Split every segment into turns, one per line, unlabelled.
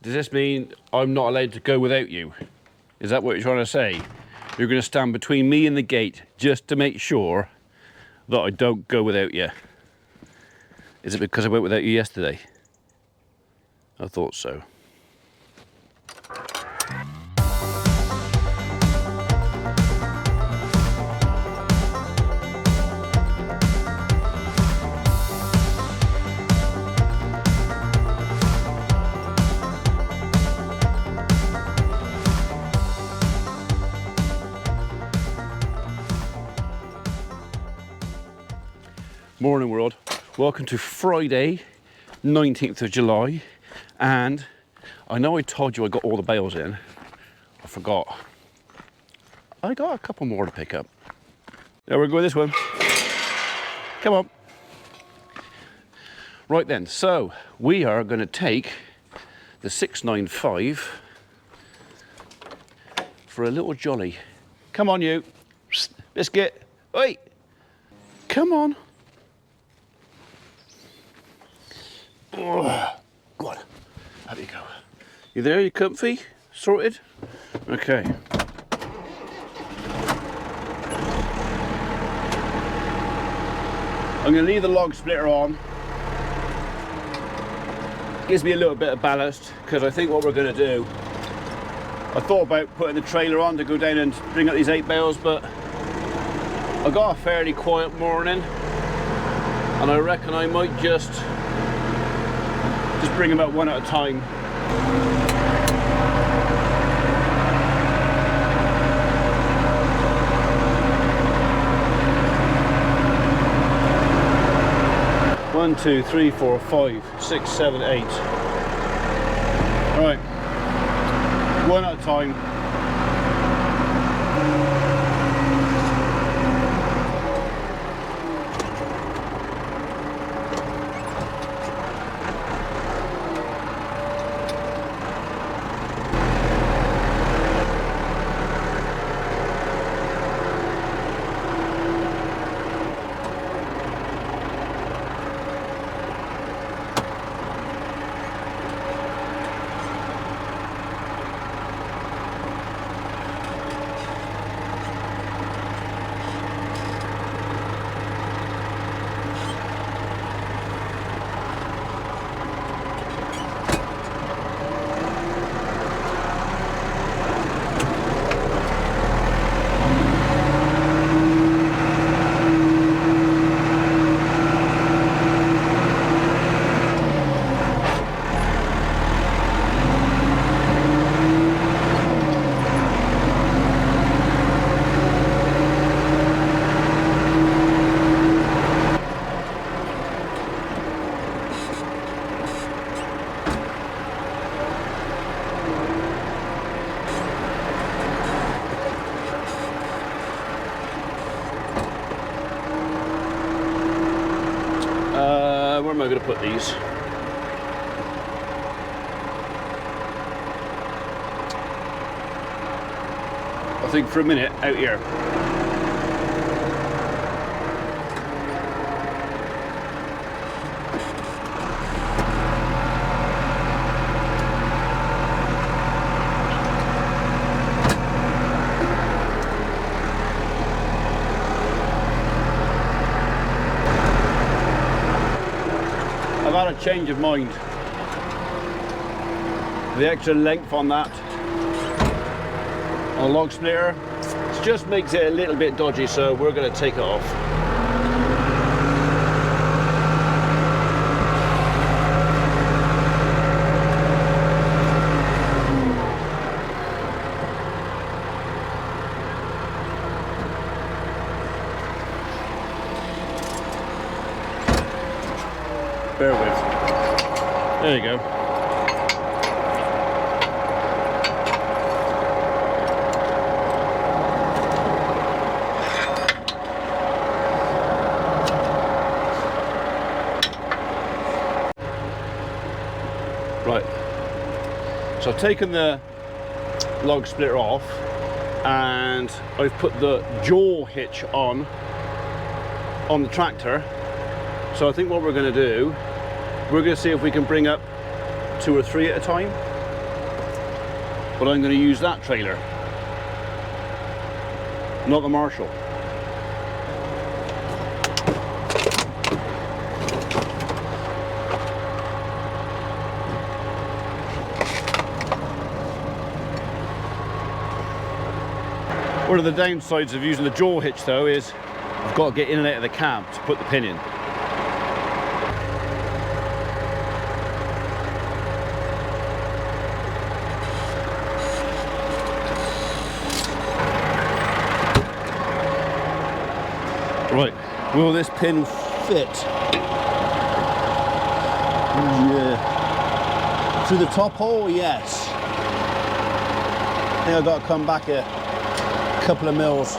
Does this mean I'm not allowed to go without you? Is that what you're trying to say? You're going to stand between me and the gate just to make sure that I don't go without you. Is it because I went without you yesterday? I thought so. Morning world, welcome to Friday 19th of July, and I know I told you I got all the bales in. I forgot. I got a couple more to pick up. Now we're going this one. Come on. Right then, so we are going to take the 695 for a little jolly. Come on you, biscuit, wait, come on. Oh, God, how do you go? You there? You comfy? Sorted? Okay. I'm going to leave the log splitter on. Gives me a little bit of ballast, because I think what we're going to do, I thought about putting the trailer on to go down and bring up these 8 bales, but I got a fairly quiet morning, and I reckon I might just bring them up one at a time. One, two, three, four, 5, 6, 7, 8. Right, one at a time. Where am I going to put these? I think for a minute out here. I've had a change of mind. The extra length on that, on the log splitter, it just makes it a little bit dodgy, so we're going to take it off. Bear with. There you go. Right. So I've taken the log splitter off and I've put the jaw hitch on the tractor. So I think what we're going to do, we're going to see if we can bring up 2 or 3 at a time. but I'm going to use that trailer, not the Marshall. One of the downsides of using the jaw hitch though is I've got to get in and out of the cab to put the pin in. Right, will this pin fit? Yeah. Through the top hole, yes. I think I've got to come back a couple of mils.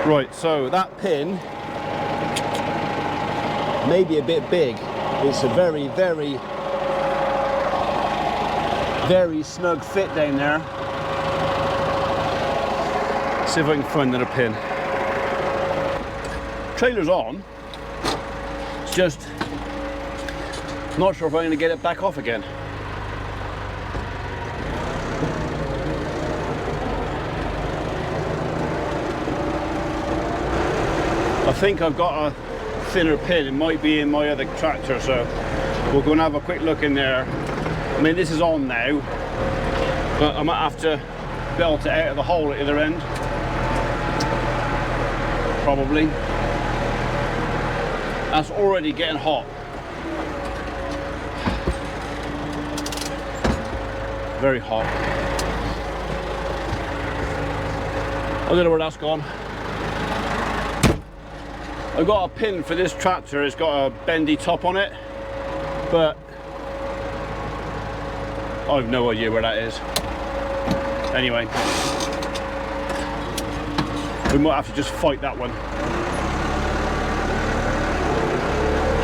Right, so that pin may be a bit big. It's a very, very, very snug fit down there. See if I can find another pin. Trailer's on. It's just not sure if I'm going to get it back off again. I think I've got a thinner pin. It might be in my other tractor, so we'll go and have a quick look in there. I mean, this is on now, but I might have to belt it out of the hole at either end. Probably. That's already getting hot. Very hot. I don't know where that's gone. I've got a pin for this tractor. It's got a bendy top on it, but I've no idea where that is. Anyway, we might have to just fight that one.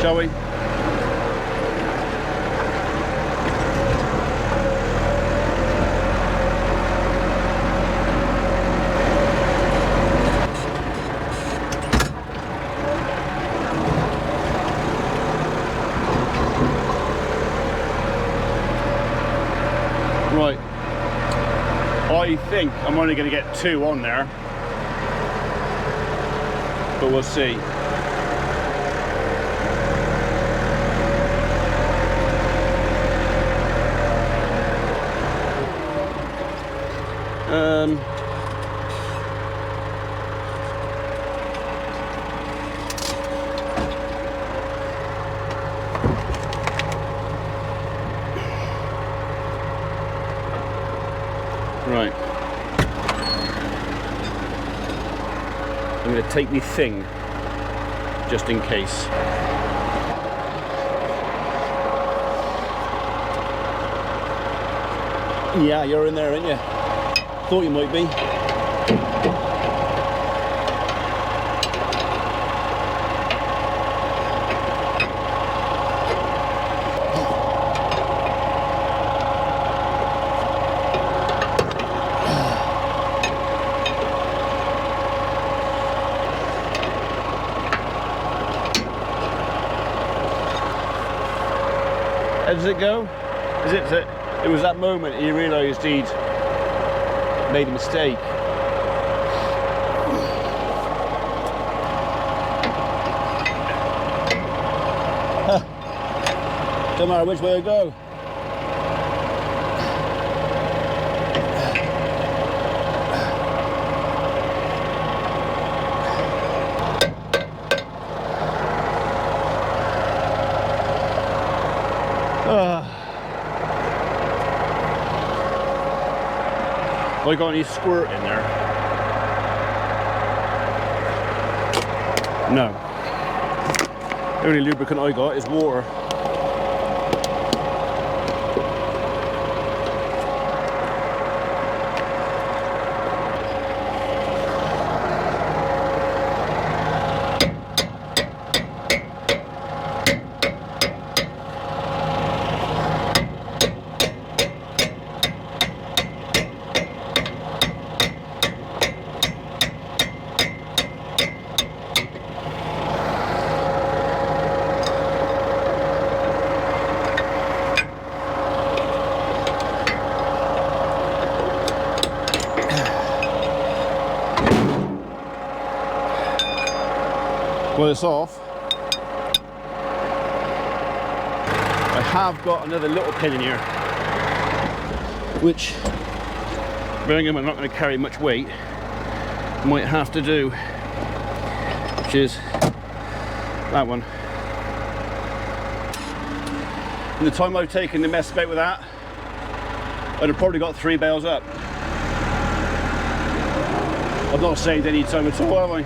Shall we? Right, I think I'm only going to get 2 on there, but we'll see. Right. I'm going to take my thing, just in case. Yeah, you're in there, aren't you? Thought you might be. How does it go? Is it that it was that moment he realised he'd made a mistake? Don't matter which way I go. Have I got any squirt in there? No. The only lubricant I got is water. Well, it's off. I have got another little pin in here, which, bearing in mind I'm not going to carry much weight, might have to do, which is that one. In the time I've taken to mess about with that, I'd have probably got 3 bales up. I've not saved any time at all, have I?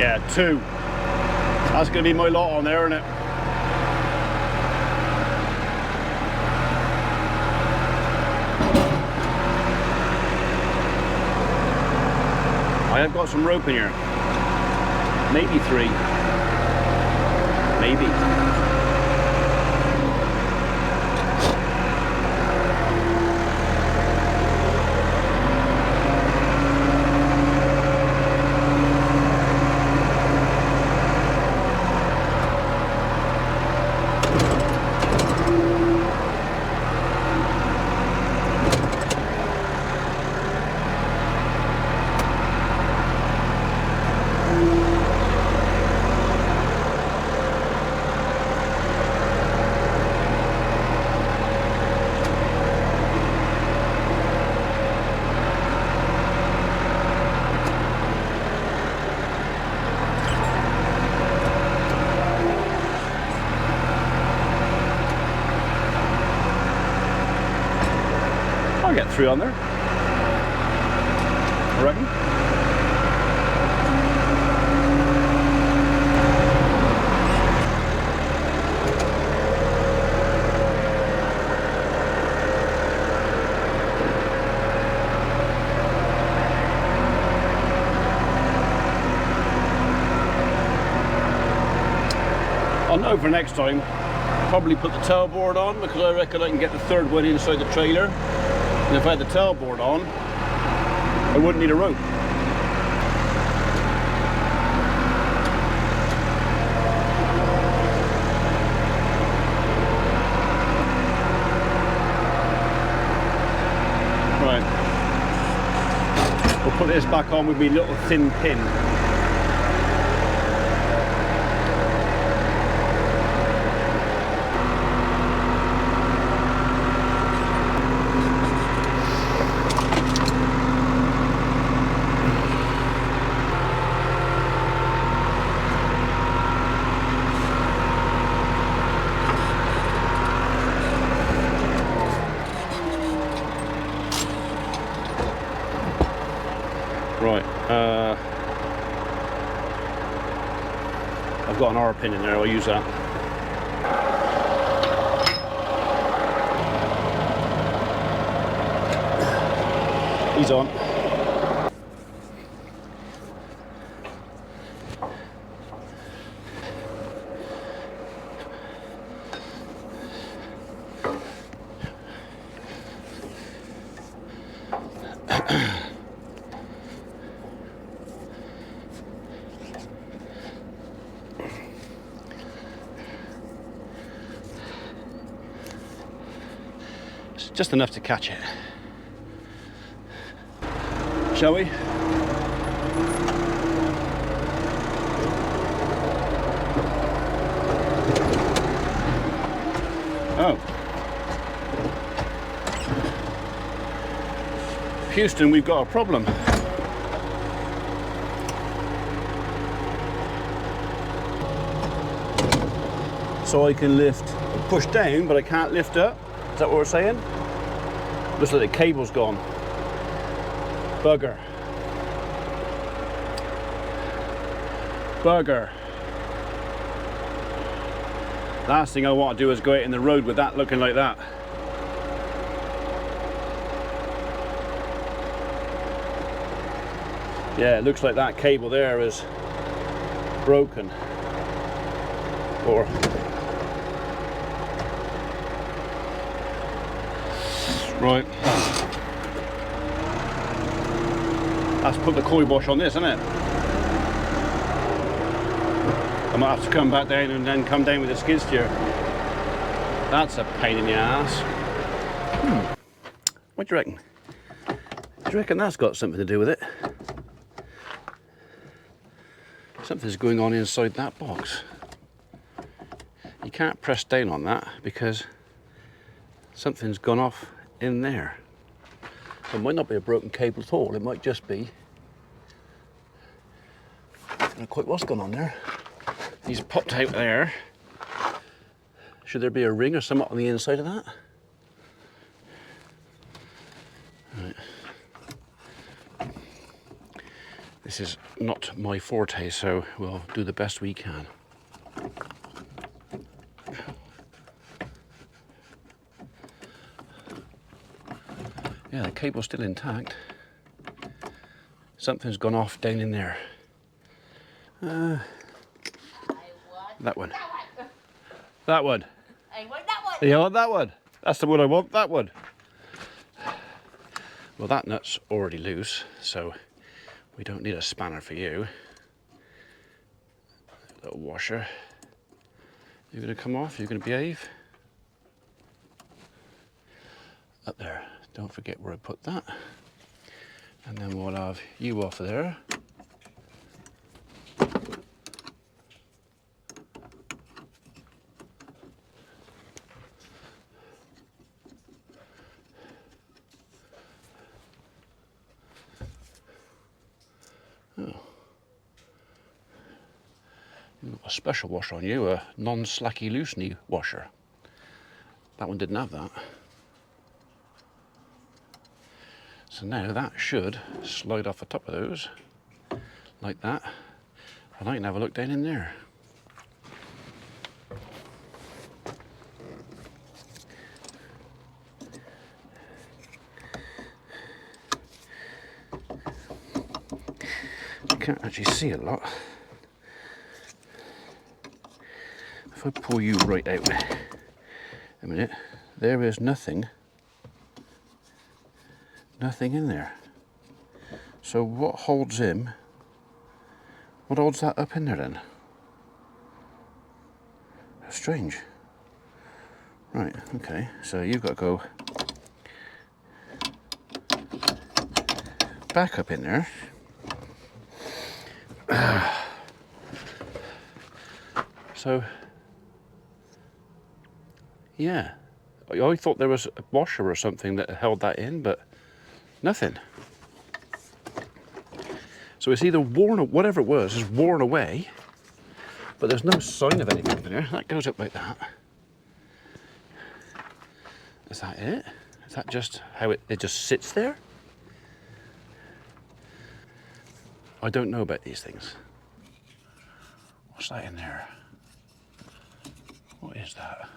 Yeah, 2. That's going to be my lot on there, isn't it? I have got some rope in here. Maybe 3. Maybe. I'll get 3 on there, I reckon. I'll know for next time, probably put the tailboard on, because I reckon I can get the 3rd one inside the trailer. And if I had the tailboard on, I wouldn't need a rope. Right. We'll put this back on with my little thin pin. Right, I've got an R pin in there, I'll use that. He's on. Just enough to catch it. Shall we? Oh. Houston, we've got a problem. So I can push down, but I can't lift up. Is that what we're saying? Looks like the cable's gone. Bugger. Bugger. Last thing I want to do is go out in the road with that looking like that. Yeah, it looks like that cable there is broken. Or right. That's put the koi wash on this, isn't it? I might have to come back down and then come down with the skid steer. That's a pain in the ass. What do you reckon? Do you reckon that's got something to do with it? Something's going on inside that box. You can't press down on that because something's gone off in there. It might not be a broken cable at all, it might just be, I don't know quite what's gone on there. He's popped out there. Should there be a ring or something on the inside of that? Right. This is not my forte, so we'll do the best we can. Yeah, the cable's still intact. Something's gone off down in there. That one. That one.
I want that one.
You want that one? That's the one I want, that one. Well, that nut's already loose, so we don't need a spanner for you. Little washer. You're going to come off? You're going to behave? Up there. Don't forget where I put that. And then we'll have you off there. A special washer on you, a non-slacky loose-knee washer. That one didn't have that. So now that should slide off the top of those, like that, and I can have a look down in there. You can't actually see a lot. If I pull you right out a minute, there is nothing in there. So what holds him? What holds that up in there then? Strange. Right, okay, so you've got to go back up in there. So yeah, I thought there was a washer or something that held that in, but nothing. So it's either worn, or whatever it was, is worn away, but there's no sign of anything in there. That goes up like that. Is that it? Is that just how it just sits there? I don't know about these things. What's that in there? What is that?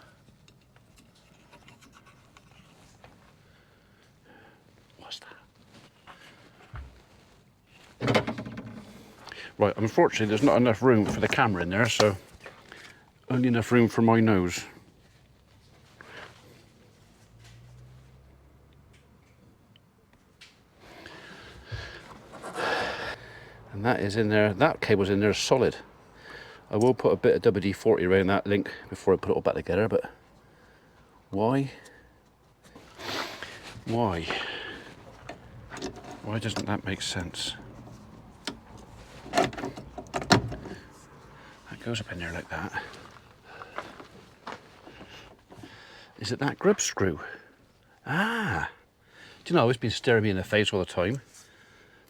Right, unfortunately there's not enough room for the camera in there, so only enough room for my nose. And that is in there, that cable's in there solid. I will put a bit of WD-40 around that link before I put it all back together, but why? Why? Why doesn't that make sense? That goes up in there like that. Is it that grub screw? Ah! Do you know, it's been staring me in the face all the time.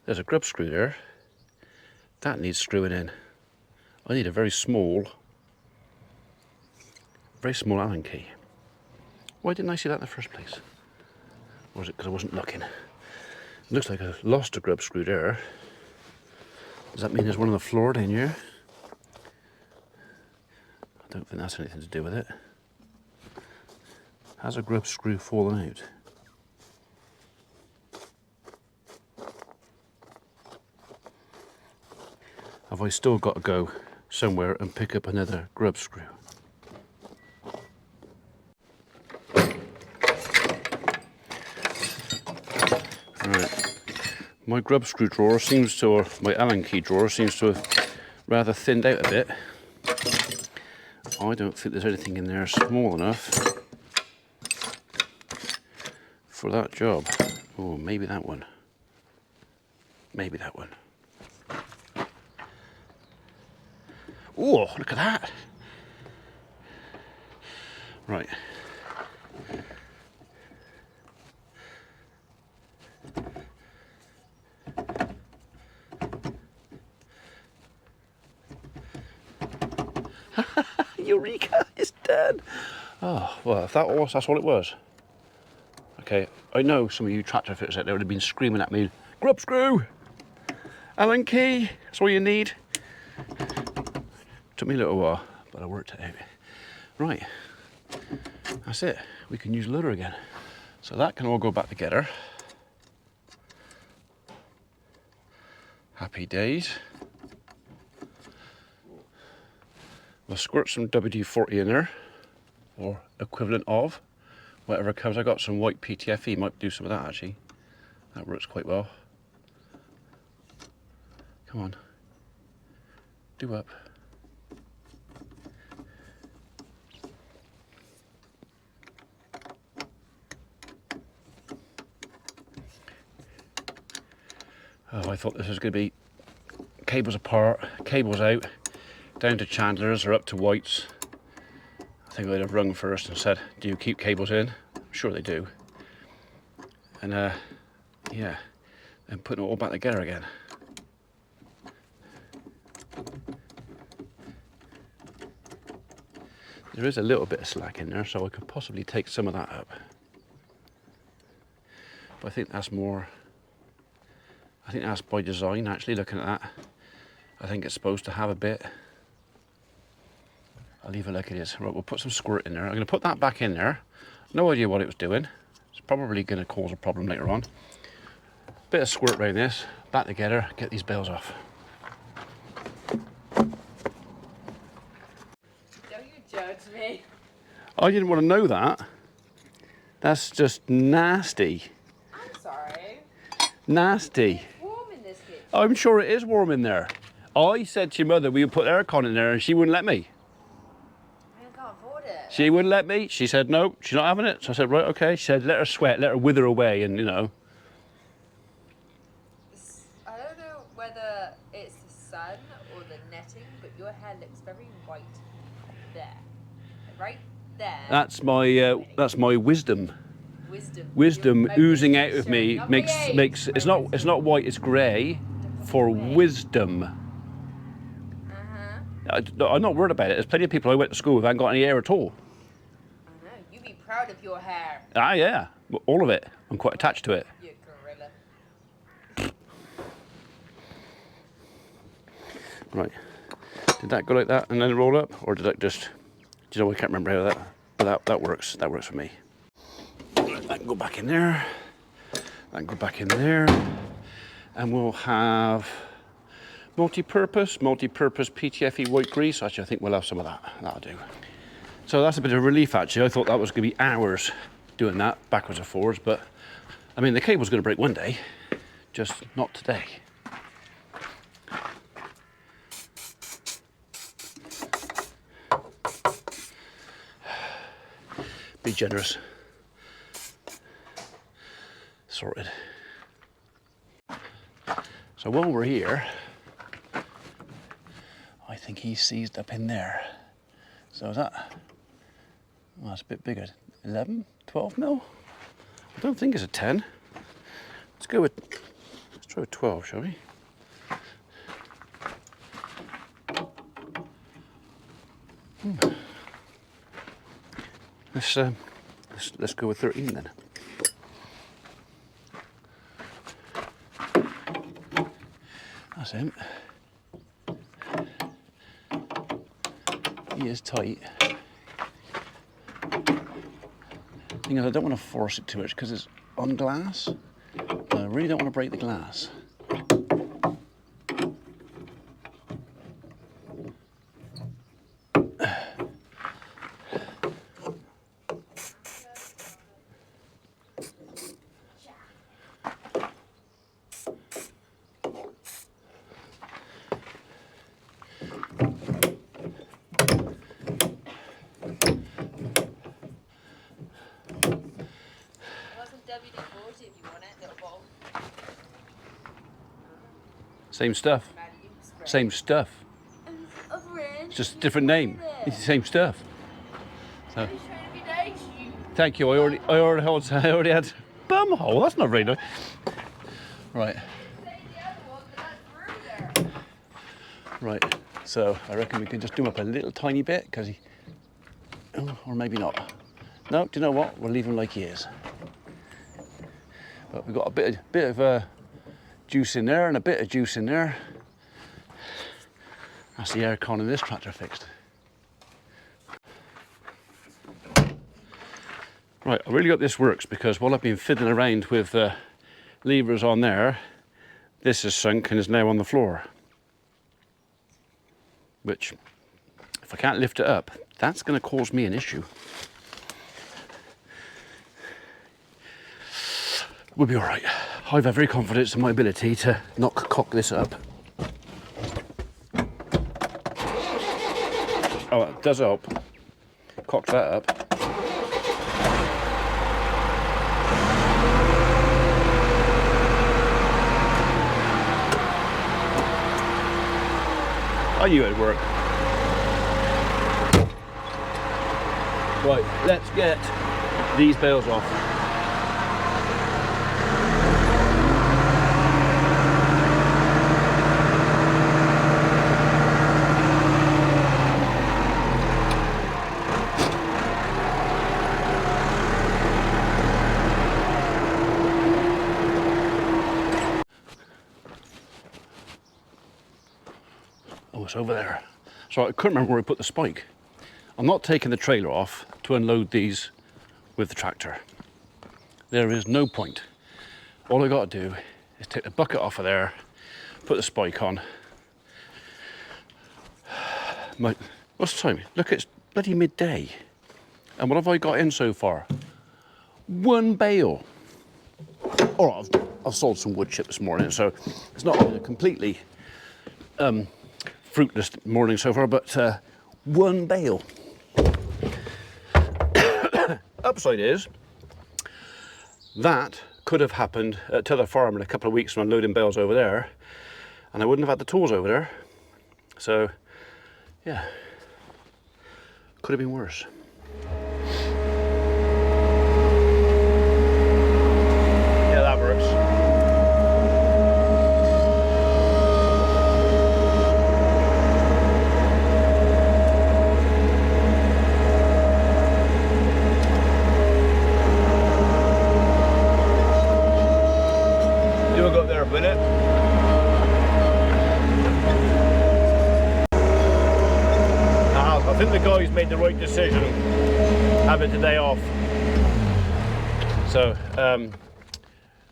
There's a grub screw there. That needs screwing in. I need a very small Allen key. Why didn't I see that in the first place? Or was it because I wasn't looking? It looks like I lost a grub screw there. Does that mean there's one on the floor down here? I don't think that's anything to do with it. Has a grub screw fallen out? Have I still got to go somewhere and pick up another grub screw. Right. My grub screw drawer seems to, or my Allen key drawer seems to have rather thinned out a bit. I don't think there's anything in there small enough for that job. Oh, maybe that one. Maybe that one. Oh, look at that. Right. Eureka, it's done. Oh, well, if that's all it was. Okay, I know some of you tractor fitters out there would have been screaming at me, grub screw, Allen key, that's all you need. Took me a little while, but I worked it out. Right, that's it. We can use loader again. So that can all go back together. Happy days. We'll squirt some WD-40 in there, or equivalent of, whatever comes. I got some white PTFE, might do some of that actually. That works quite well. Come on, do up. Oh, I thought this was going to be cables apart, cables out, down to Chandler's or up to White's. I think I'd have rung first and said, do you keep cables in? I'm sure they do. And yeah, and putting it all back together again. There is a little bit of slack in there, so I could possibly take some of that up. But I think that's more, I think that's by design actually, looking at that. I think it's supposed to have a bit. I'll leave it like it is. Right, we'll put some squirt in there. I'm going to put that back in there. No idea what it was doing. It's probably going to cause a problem later on. Bit of squirt around this, back together, get these bales off.
Don't you judge me.
I didn't want to know that. That's just nasty.
I'm sorry.
Nasty.
It's warm in this kitchen.
I'm sure it is warm in there. I said to your mother we would put aircon in there and she wouldn't let me.
I can't afford it.
She wouldn't let me. She said no, she's not having it. So I said, right, okay. She said, let her sweat, let her wither away, and you know.
I don't know whether it's the sun or the netting, but your hair looks very white there. Right there.
That's my wisdom.
Wisdom
oozing out of me
showing.
makes it's not white, it's grey for wisdom. I'm not worried about it. There's plenty of people I went to school with who haven't got any hair at all.
I know. You be proud of your hair.
Ah, yeah, all of it. I'm quite attached to it.
You gorilla.
Right. Did that go like that and then roll up, or did that just? Do you know? I can't remember how that. But that works. That works for me. That can go back in there. That can go back in there, and we'll have multi-purpose PTFE white grease. Actually, I think we'll have some of that. That'll do. So that's a bit of relief, actually. I thought that was going to be hours doing that, backwards and forwards, but I mean, the cable's going to break one day, just not today. Be generous. Sorted. So while we're here, I think he's seized up in there. So is that, well, that's a bit bigger. 11, 12 mil? I don't think it's a 10. Let's try with 12, shall we? Let's go with 13 then. That's him. He is tight. Thing is, I don't want to force it too much because it's on glass. I really don't want to break the glass. Same stuff. Same stuff. It's just a different name. It's the same stuff. So, thank you. I already had bum hole. That's not very nice. Right. Right. So I reckon we can just do him up a little tiny bit because he, or maybe not. No. Do you know what? We'll leave him like he is. But we've got a bit of juice in there and a bit of juice in there. That's the aircon in this tractor fixed. Right, I really hope this works because while I've been fiddling around with levers on there, this is sunk and is now on the floor. Which, if I can't lift it up, that's going to cause me an issue. We'll be all right. I've every confidence in my ability to not cock this up. Oh, it does help. Cocked that up. I knew it'd work. Right, let's get these bales off. Oh, it's over there. So I couldn't remember where I put the spike. I'm not taking the trailer off to unload these with the tractor. There is no point. All I got to do is take the bucket off of there, put the spike on. What's the time? Look, it's bloody midday. And what have I got in so far? One bale. All right, I've sold some wood chip this morning, so it's not been a completely fruitless morning so far, but one bale. Upside is, that could have happened at t'other farm in a couple of weeks when I'm loading bales over there, and I wouldn't have had the tools over there. So, yeah, could have been worse. Yeah, that works. You'll go up there a minute. I think the guys made the right decision having today off. So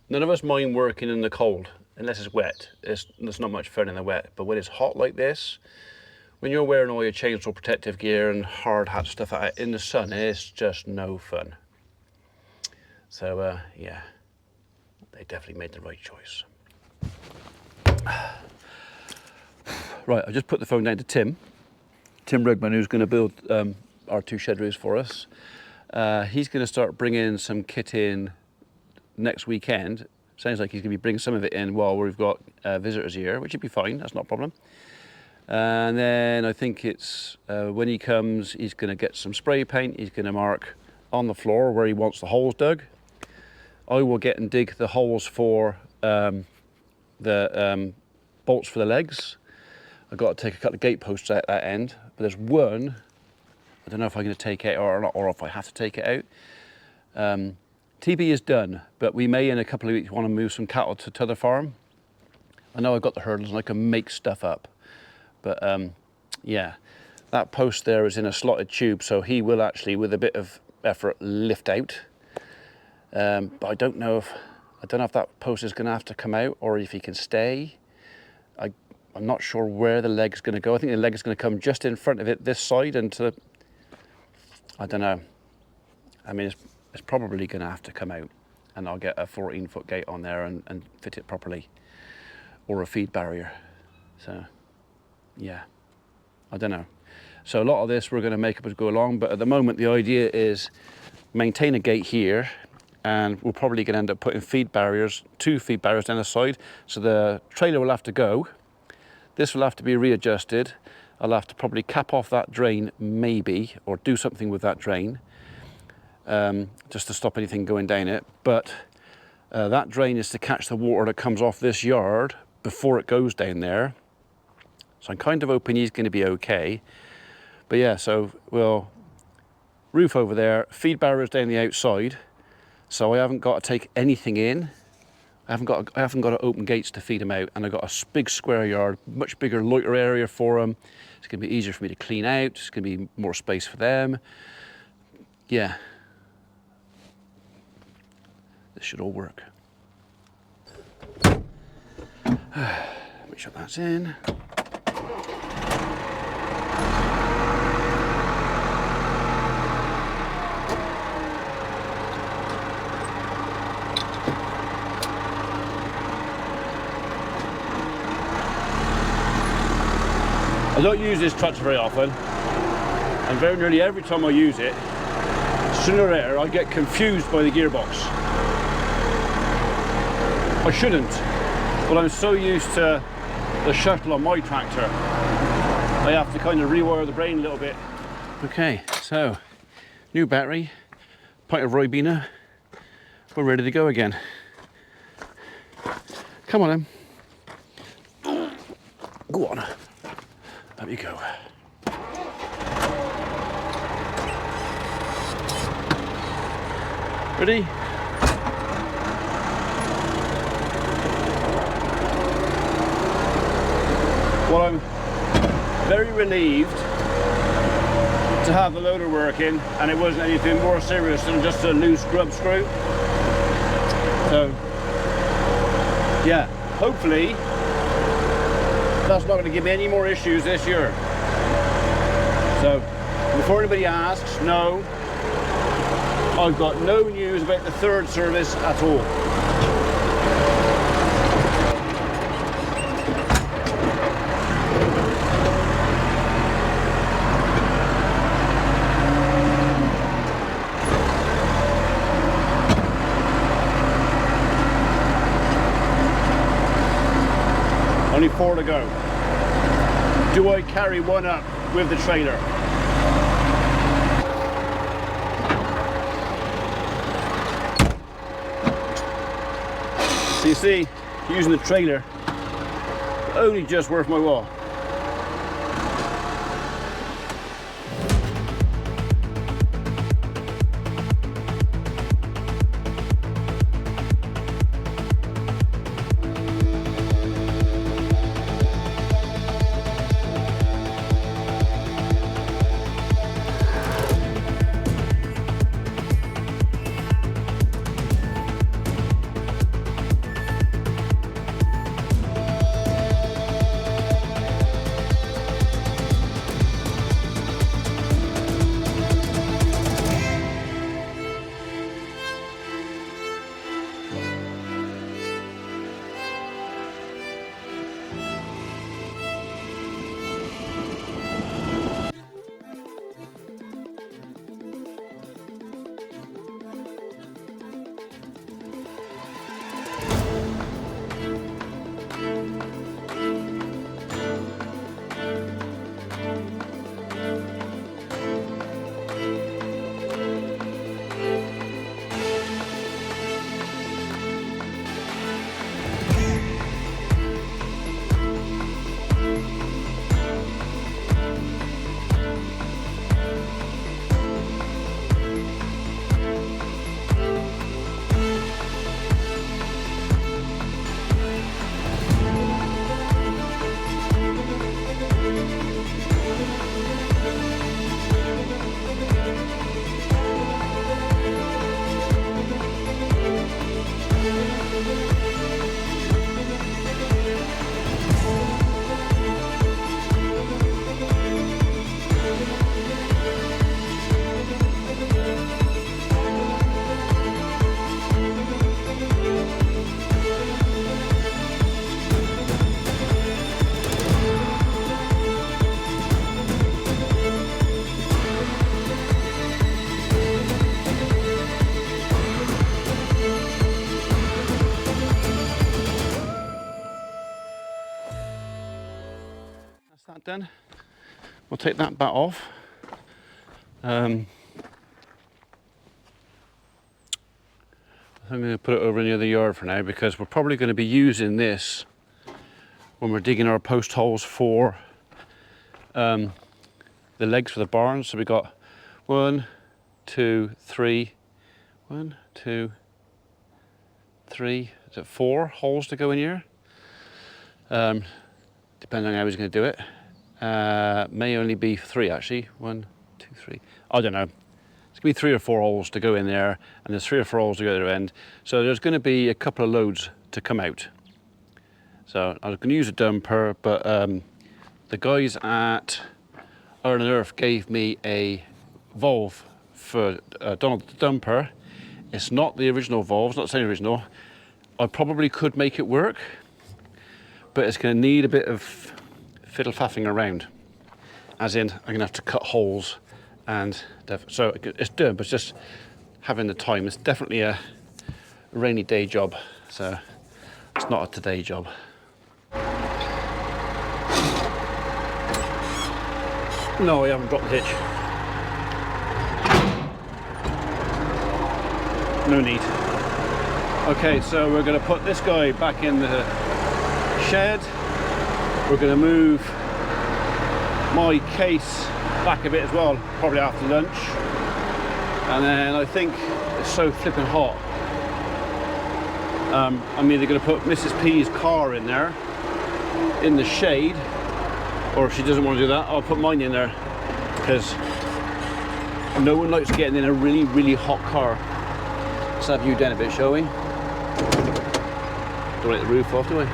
none of us mind working in the cold unless it's wet. There's not much fun in the wet, but when it's hot like this, when you're wearing all your chainsaw protective gear and hard hat stuff like that in the sun, it's just no fun. So yeah, they definitely made the right choice. Right, I just put the phone down to Tim Rugman, who's going to build our two shed roofs for us. He's going to start bringing some kit in next weekend. Sounds like he's going to be bringing some of it in while we've got visitors here, which would be fine, that's not a problem. And then I think it's when he comes, he's going to get some spray paint. He's going to mark on the floor where he wants the holes dug. I will get and dig the holes for the bolts for the legs. I've got to take a couple of gate posts out that end, but there's one, I don't know if I'm going to take it out or not, or if I have to take it out. TB is done, but we may in a couple of weeks want to move some cattle to t'other farm. I know I've got the hurdles and I can make stuff up, but yeah, that post there is in a slotted tube, so he will actually, with a bit of effort, lift out. But I don't know if that post is going to have to come out or if he can stay. I'm not sure where the leg's going to go. I think the leg is going to come just in front of it, this side, and to the, I don't know. I mean, it's probably going to have to come out, and I'll get a 14-foot gate on there and fit it properly, or a feed barrier. So, yeah, I don't know. So a lot of this we're going to make up as we go along, but at the moment the idea is maintain a gate here, and we're probably going to end up putting feed barriers, 2 feed barriers down the side. So the trailer will have to go. This will have to be readjusted. I'll have to probably cap off that drain maybe, or do something with that drain, just to stop anything going down it. But that drain is to catch the water that comes off this yard before it goes down there. So I'm kind of hoping he's going to be okay. But yeah, so we'll roof over there, feed barriers down the outside, so I haven't got to take anything in. I haven't got to open gates to feed them out, and I've got a big square yard, much bigger loiter area for them. It's going to be easier for me to clean out. It's going to be more space for them. Yeah, this should all work. Make sure that's in. I don't use this tractor very often, and very nearly every time I use it, sooner or later I get confused by the gearbox. I shouldn't, but I'm so used to the shuttle on my tractor, I have to kind of rewire the brain a little bit. Okay, so new battery, pint of Ribena, we're ready to go again. Come on then. Go on. Up you go. Ready? Well, I'm very relieved to have the loader working, and it wasn't anything more serious than just a loose grub screw. So, yeah, hopefully that's not going to give me any more issues this year. So, before anybody asks, no, I've got no news about the third service at all. Only 4 to go. Do I carry one up with the trailer? So you see, using the trailer, only just worth my while. That done. We'll take that bat off. I'm going to put it over in the other yard for now because we're probably going to be using this when we're digging our post holes for the legs for the barn. So we got 1, 2, 3, 1, 2, 3, is it 4 holes to go in here? Depending on how he's going to do it. May only be 3 actually. 1, 2, 3. I don't know. It's going to be 3 or 4 holes to go in there, and there's 3 or 4 holes to go to the other end. So there's going to be a couple of loads to come out. So I was going to use a dumper, but the guys at Iron and Earth gave me a valve for Donald the dumper. It's not the original valve, it's not the same original. I probably could make it work, but it's going to need a bit of fiddle-faffing around. As in, I'm going to have to cut holes, and so it's done, but it's just having the time. It's definitely a rainy day job, so it's not a today job. No, I haven't dropped the hitch. No need. Okay, so we're going to put this guy back in the shed. We're going to move my case back a bit as well, probably after lunch. And then I think it's so flipping hot. I'm either going to put Mrs. P's car in there, in the shade, or if she doesn't want to do that, I'll put mine in there, because no one likes getting in a really, really hot car. Let's have you down a bit, shall we? Don't let the roof off, do we?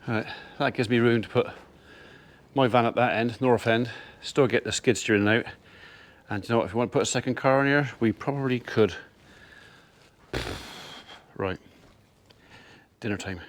Right, that gives me room to put my van at that end, north end, still get the skid steering out. And you know what, if we want to put a second car in here, we probably could. Right, dinner time.